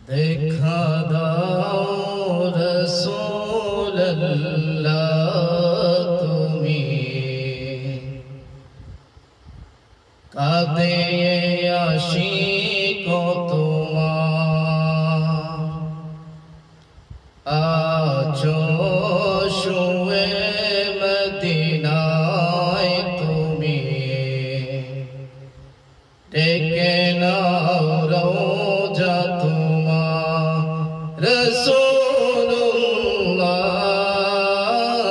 দেখা দাও রাসূলুল্লাহ তুমি কাঁদে আশিক তোমার আছো শুয়ে মদিনায় তুমি ডেকে নাও রওজা তোমার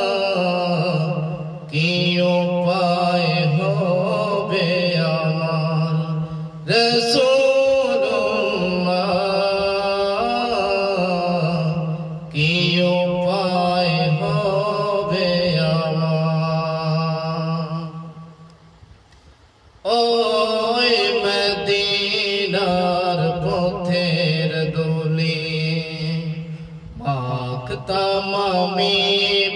রাসূলুল্লাহ কি উপায় হবে আমার রাসূলুল্লাহ কি উপায় হবে আমার ওই মদিনার পথের দোলে মাখতাম আমি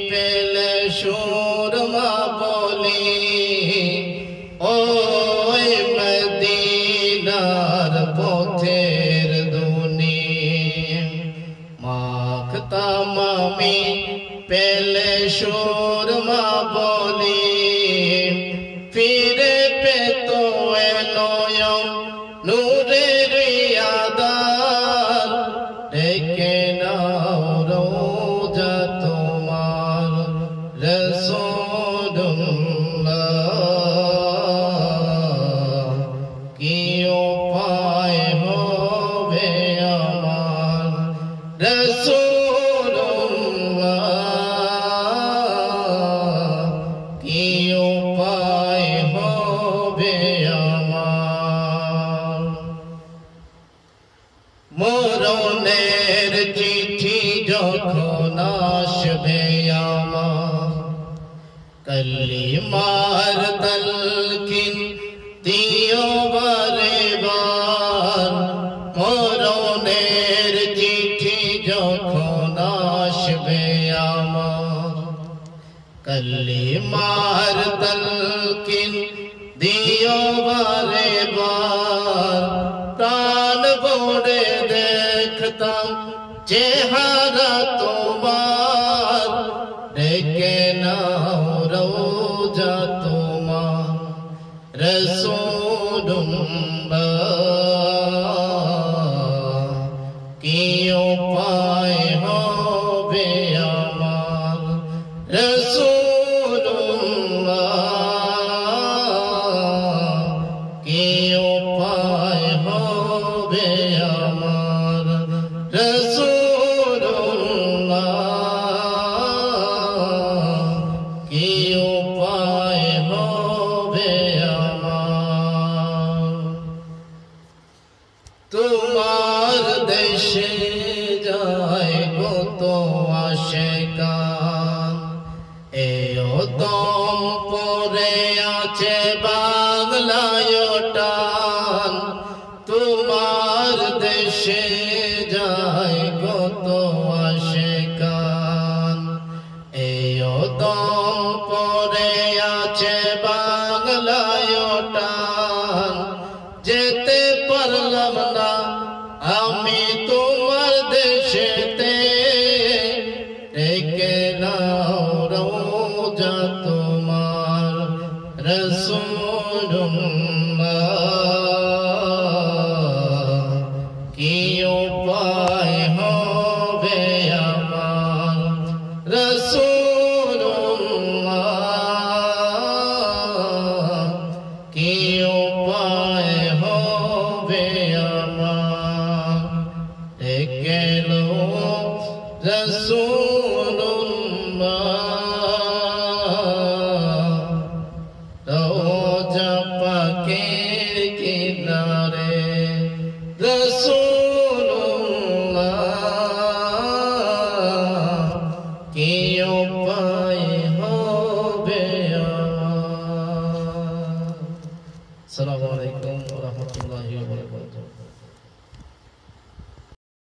পেলে সুরমা বলি ওই মদিনার পথের দোলে মাখতাম আমি পেলে সুরমা বলি ফিরে পেত নয়ন নূরের আদার ডেকে নাও রওজা তোমার রাসূলুল্লাহ কি উপায় হবে আমার রাসূলুল্লাহ কি উপায় হবে আমার মরণের চিঠি যখন আসবে আমার কলিমার তালকিন দিও বারে বার মরণের চিঠি যখন আসবে আমার কলিমার তালকিন দিও বারে বার প্রাণ ভরে দেখতাম চেহারা তোমার ডেকে নাও রওজা তোমার রাসূলুল্লাহ কি উপায় হবে আমার রাসূলুল্লাহ কি উপায় হবে আমার রাসূলুল্লাহ কি উপায় হবে আমার তোমার দেশে যায় কত আশিকান এও দম পড়ে আছে বাংলায় টান তোমার দেশে যায় কত আশিকান এও দম পড়ে আছে বাংলায় টান যেতে পারলাম না আমি তোমার দেশেতে ডেকে নাও রওজা তোমার রাসূলুল্লাহ কি উপায় হবে আমার রাসূলুল্লাহ কি উপায় হবে